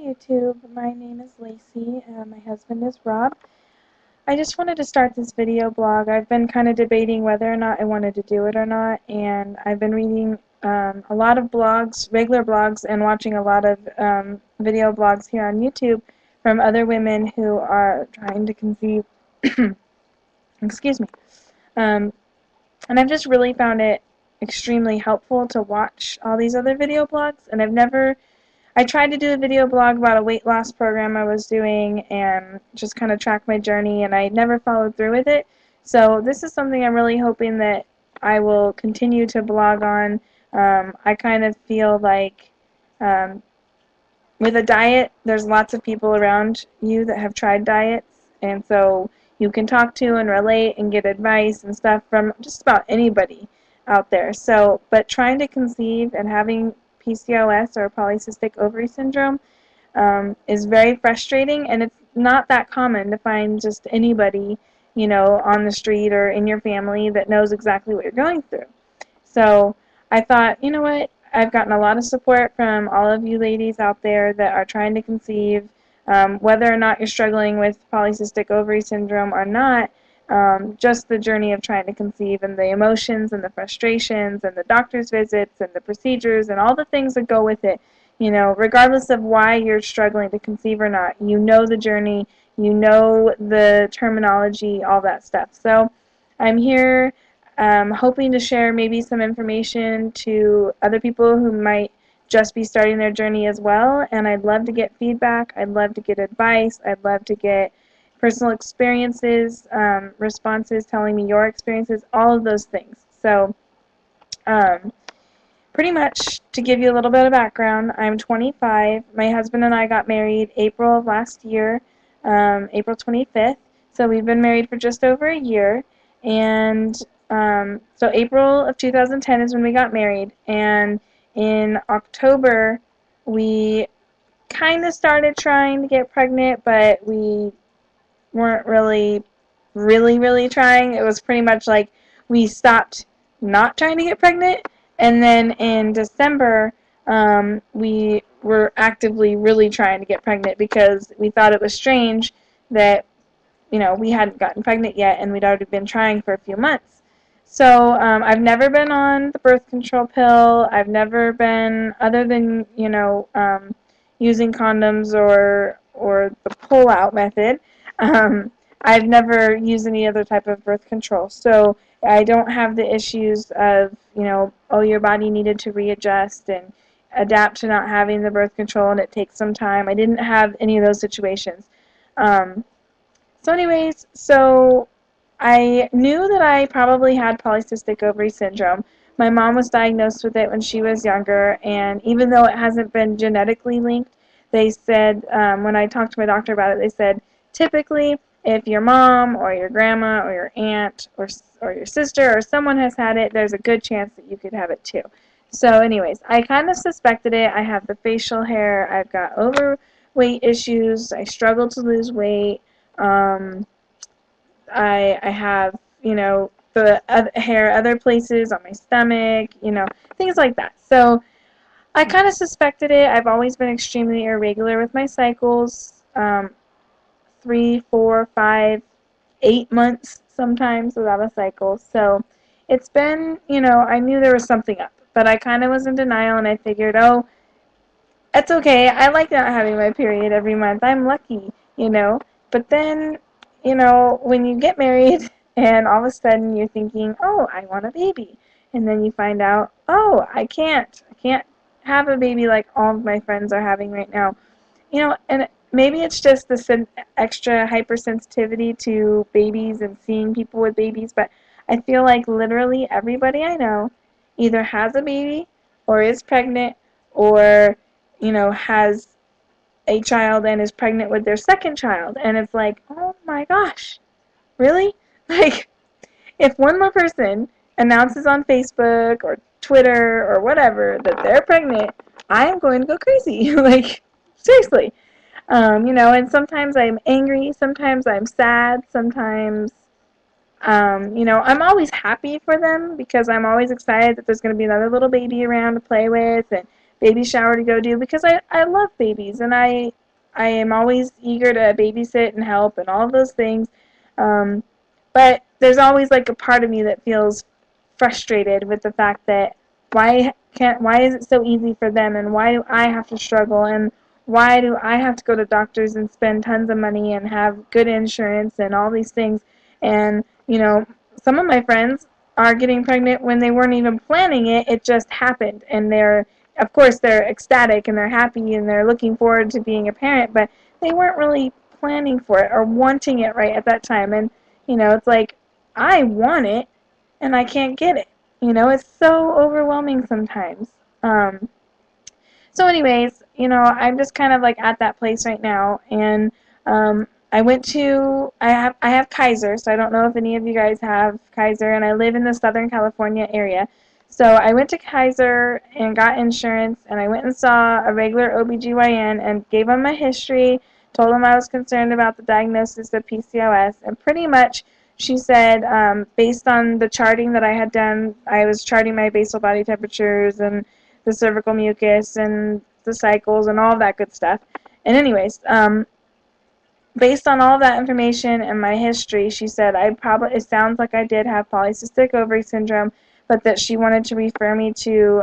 YouTube. My name is Lacey. My husband is Rob. I just wanted to start this video blog. I've been kind of debating whether or not I wanted to do it or not, and I've been reading a lot of blogs, regular blogs, and watching a lot of video blogs here on YouTube from other women who are trying to conceive. Excuse me. And I've just really found it extremely helpful to watch all these other video blogs, and I tried to do a video blog about a weight loss program I was doing and just kind of track my journey, and I never followed through with it. So this is something I'm really hoping that I will continue to blog on. I kind of feel like with a diet, there's lots of people around you that have tried diets, and so you can talk to and relate and get advice and stuff from just about anybody out there. So, but trying to conceive and having PCOS, or polycystic ovary syndrome, is very frustrating, and it's not that common to find just anybody, on the street or in your family that knows exactly what you're going through. So I thought, you know what, I've gotten a lot of support from all of you ladies out there that are trying to conceive, whether or not you're struggling with polycystic ovary syndrome or not. Just the journey of trying to conceive and the emotions and the frustrations and the doctor's visits and the procedures and all the things that go with it, regardless of why you're struggling to conceive or not, the journey, the terminology, all that stuff. So I'm here hoping to share maybe some information to other people who might just be starting their journey as well, and I'd love to get feedback, I'd love to get advice, I'd love to get personal experiences, responses telling me your experiences, all of those things. So pretty much to give you a little bit of background, I'm 25. My husband and I got married April of last year, April 25th. So we've been married for just over a year. And so April of 2010 is when we got married. And in October, we kind of started trying to get pregnant, but we weren't really trying. It was pretty much like we stopped not trying to get pregnant, and then in December we were actively really trying to get pregnant because we thought it was strange that we hadn't gotten pregnant yet and we'd already been trying for a few months. So I've never been on the birth control pill. I've never been, other than using condoms or the pull-out method. I've never used any other type of birth control, so I don't have the issues of, oh, your body needed to readjust and adapt to not having the birth control and it takes some time. I didn't have any of those situations. So anyways, so I knew that I probably had polycystic ovary syndrome. My mom was diagnosed with it when she was younger, and even though it hasn't been genetically linked, they said, when I talked to my doctor about it, they said, typically, if your mom or your grandma or your aunt or your sister or someone has had it, there's a good chance that you could have it too. So anyways, I kind of suspected it. I have the facial hair. I've got overweight issues. I struggle to lose weight. I have, the hair other places on my stomach, things like that. So I kind of suspected it. I've always been extremely irregular with my cycles. 3, 4, 5, 8 months sometimes without a cycle. So it's been, I knew there was something up, but I kind of was in denial, and I figured, oh, it's okay. I like not having my period every month. I'm lucky, But then, when you get married and all of a sudden you're thinking, oh, I want a baby. And then you find out, oh, I can't have a baby like all of my friends are having right now. And maybe it's just the extra hypersensitivity to babies and seeing people with babies, but I feel like literally everybody I know either has a baby or is pregnant or, has a child and is pregnant with their second child. And it's like, oh my gosh, really? Like, if one more person announces on Facebook or Twitter or whatever that they're pregnant, I'm going to go crazy. Like, seriously. And sometimes I'm angry, sometimes I'm sad, sometimes, I'm always happy for them because I'm always excited that there's going to be another little baby around to play with and baby shower to go do, because I love babies, and I am always eager to babysit and help and all of those things. Um, but there's always like a part of me that feels frustrated with the fact that why is it so easy for them, and why do I have to struggle, and why do I have to go to doctors and spend tons of money and have good insurance and all these things. And some of my friends are getting pregnant when they weren't even planning it. It just happened, and of course they're ecstatic and they're happy and they're looking forward to being a parent, but they weren't really planning for it or wanting it right at that time. And it's like, I want it and I can't get it. It's so overwhelming sometimes. So anyways, I'm just kind of like at that place right now, and I have Kaiser, so I don't know if any of you guys have Kaiser, and I live in the Southern California area. So I went to Kaiser and got insurance, and I went and saw a regular OBGYN and gave him my history, told him I was concerned about the diagnosis of PCOS, and pretty much she said, based on the charting that I had done, I was charting my basal body temperatures and the cervical mucus and the cycles and all of that good stuff. And anyways, based on all of that information and my history, she said it sounds like I did have polycystic ovary syndrome, but that she wanted to refer me to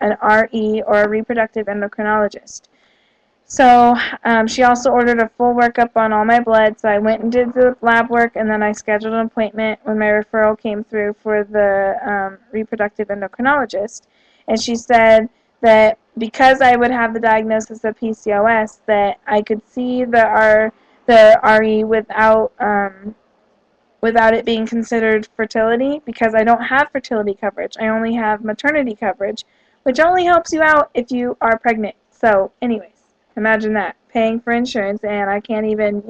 an RE, or a reproductive endocrinologist. So she also ordered a full workup on all my blood, so I went and did the lab work, and then I scheduled an appointment when my referral came through for the reproductive endocrinologist. And she said that because I would have the diagnosis of PCOS, that I could see the RE without it being considered fertility, because I don't have fertility coverage. I only have maternity coverage, which only helps you out if you are pregnant. So anyways, imagine that, paying for insurance, and I can't even,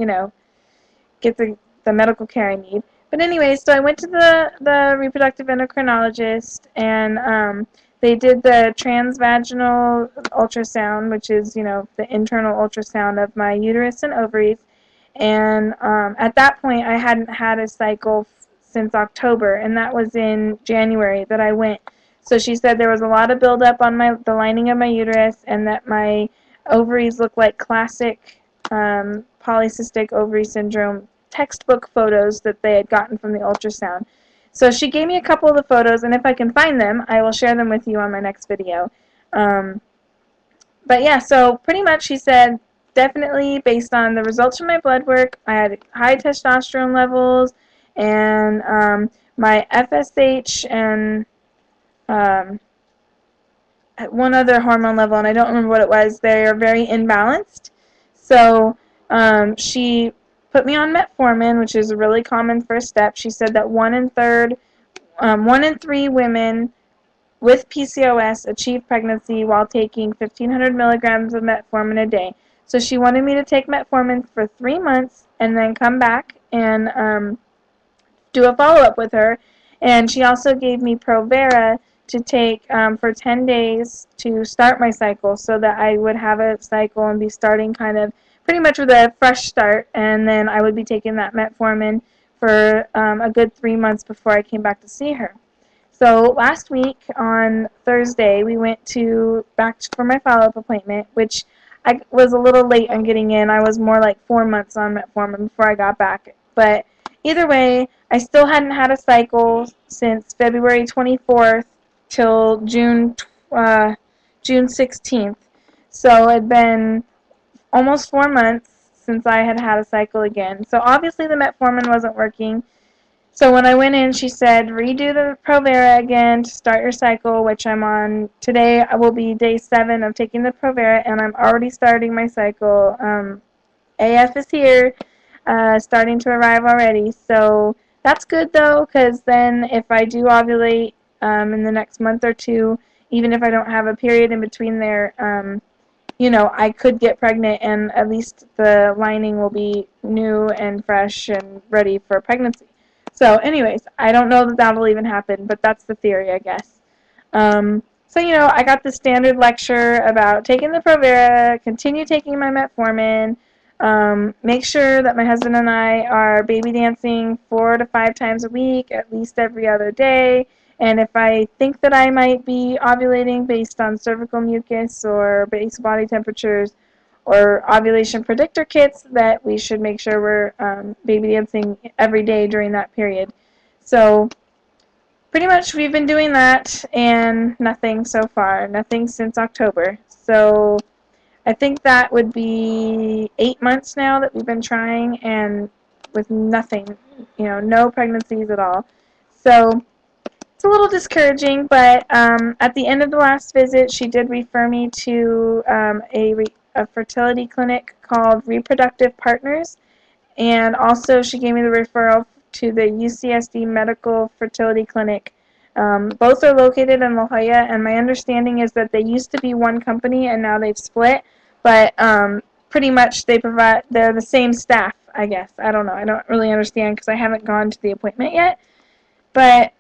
get the medical care I need. But anyways, so I went to the reproductive endocrinologist, and they did the transvaginal ultrasound, which is, the internal ultrasound of my uterus and ovaries. And at that point, I hadn't had a cycle since October, and that was in January that I went. So she said there was a lot of buildup on the lining of my uterus, and that my ovaries looked like classic polycystic ovary syndrome textbook photos that they had gotten from the ultrasound. So she gave me a couple of the photos, and if I can find them, I will share them with you on my next video. But yeah, so pretty much she said, definitely based on the results from my blood work, I had high testosterone levels, and my FSH and one other hormone level, and I don't remember what it was. They are very imbalanced. So she put me on metformin, which is a really common first step. She said that 1 in 3 women with PCOS achieve pregnancy while taking 1,500 milligrams of metformin a day. So she wanted me to take metformin for 3 months and then come back and do a follow-up with her. And she also gave me Provera to take for 10 days to start my cycle, so that I would have a cycle and be starting kind of pretty much with a fresh start, and then I would be taking that metformin for a good 3 months before I came back to see her. So last week on Thursday, we went back for my follow-up appointment, which I was a little late on getting in. I was more like 4 months on metformin before I got back. But either way, I still hadn't had a cycle since February 24th till June 16th. So it had been almost 4 months since I had had a cycle again. So obviously the metformin wasn't working. So when I went in, she said, redo the Provera again to start your cycle, which I'm on. Today I will be day 7 of taking the Provera, and I'm already starting my cycle. AF is here, starting to arrive already. So that's good, though, because then if I do ovulate in the next month or two, even if I don't have a period in between there, I could get pregnant, and at least the lining will be new and fresh and ready for pregnancy. So anyways, I don't know that that'll even happen, but that's the theory, I guess. So, I got the standard lecture about taking the Provera, continue taking my metformin, make sure that my husband and I are baby dancing 4 to 5 times a week, at least every other day, And if I think that I might be ovulating based on cervical mucus or basal body temperatures or ovulation predictor kits, that we should make sure we're baby dancing every day during that period. So pretty much we've been doing that and nothing so far, nothing since October. So I think that would be 8 months now that we've been trying and with nothing, no pregnancies at all. So it's a little discouraging, but at the end of the last visit, she did refer me to a fertility clinic called Reproductive Partners, and also she gave me the referral to the UCSD Medical Fertility Clinic. Both are located in La Jolla, and my understanding is that they used to be one company and now they've split, but pretty much they're the same staff, I guess. I don't know. I don't really understand because I haven't gone to the appointment yet. But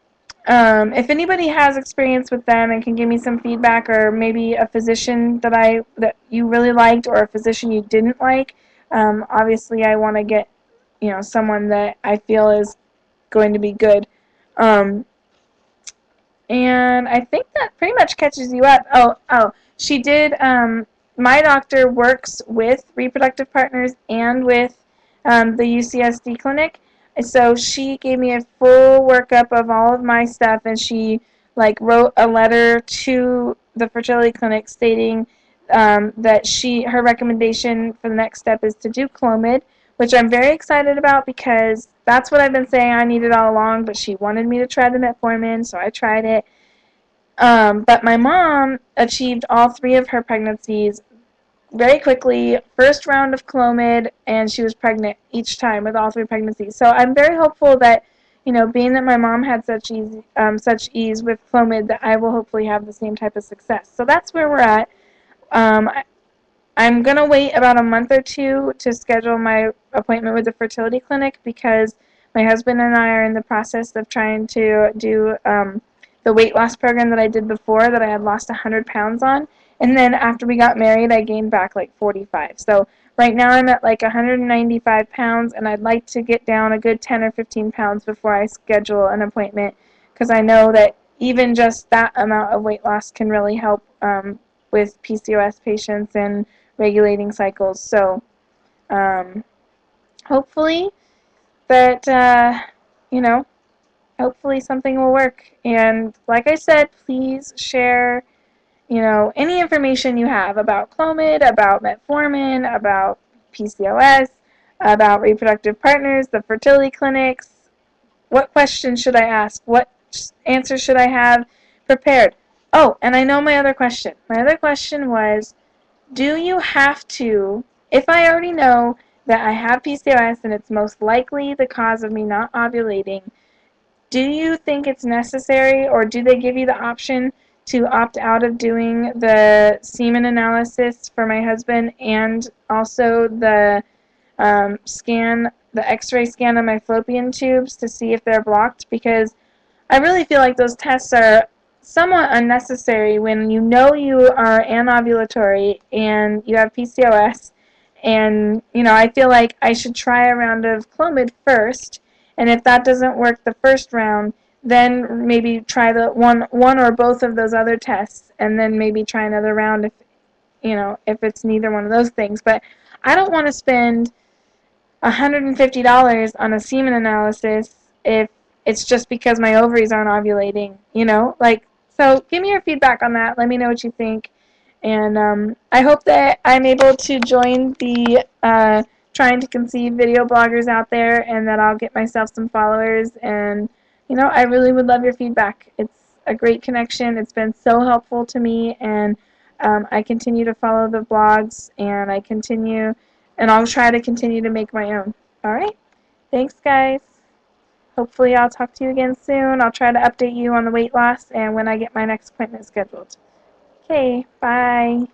if anybody has experience with them and can give me some feedback, or maybe a physician that you really liked or a physician you didn't like, obviously I want to get someone that I feel is going to be good. And I think that pretty much catches you up. She did. My doctor works with Reproductive Partners and with the UCSD clinic, so she gave me a full workup of all of my stuff, and she wrote a letter to the fertility clinic stating that her recommendation for the next step is to do Clomid, which I'm very excited about because that's what I've been saying I needed all along, but she wanted me to try the metformin, so I tried it. But my mom achieved all 3 of her pregnancies very quickly, first round of Clomid, and she was pregnant each time with all 3 pregnancies. So I'm very hopeful that, being that my mom had such ease with Clomid, that I will hopefully have the same type of success. So that's where we're at. Um, I'm going to wait about a month or 2 to schedule my appointment with the fertility clinic because my husband and I are in the process of trying to do the weight loss program that I did before, that I had lost 100 pounds on. And then after we got married, I gained back 45. So right now I'm at 195 pounds, and I'd like to get down a good 10 or 15 pounds before I schedule an appointment, because I know that even just that amount of weight loss can really help with PCOS patients and regulating cycles. So hopefully that, hopefully something will work. And like I said, please share, any information you have about Clomid, about metformin, about PCOS, about reproductive partners, the fertility clinics. What questions should I ask? What answers should I have prepared? Oh, and I know my other question. My other question was, do you have to, if I already know that I have PCOS and it's most likely the cause of me not ovulating, do you think it's necessary, or do they give you the option to opt out of doing the semen analysis for my husband and also the the x-ray scan of my fallopian tubes to see if they're blocked? Because I really feel like those tests are somewhat unnecessary when you know you are anovulatory and you have PCOS. And, I feel like I should try a round of Clomid first, and if that doesn't work the first round, then maybe try the one or both of those other tests, and then maybe try another round if it's neither one of those things. But I don't want to spend $150 on a semen analysis if it's just because my ovaries aren't ovulating, so give me your feedback on that. Let me know what you think. And I hope that I'm able to join the trying to conceive video bloggers out there, and that I'll get myself some followers. And, I really would love your feedback. It's a great connection. It's been so helpful to me, and I continue to follow the blogs, and I'll try to continue to make my own. All right? Thanks, guys. Hopefully I'll talk to you again soon. I'll try to update you on the weight loss and when I get my next appointment scheduled. Okay, bye.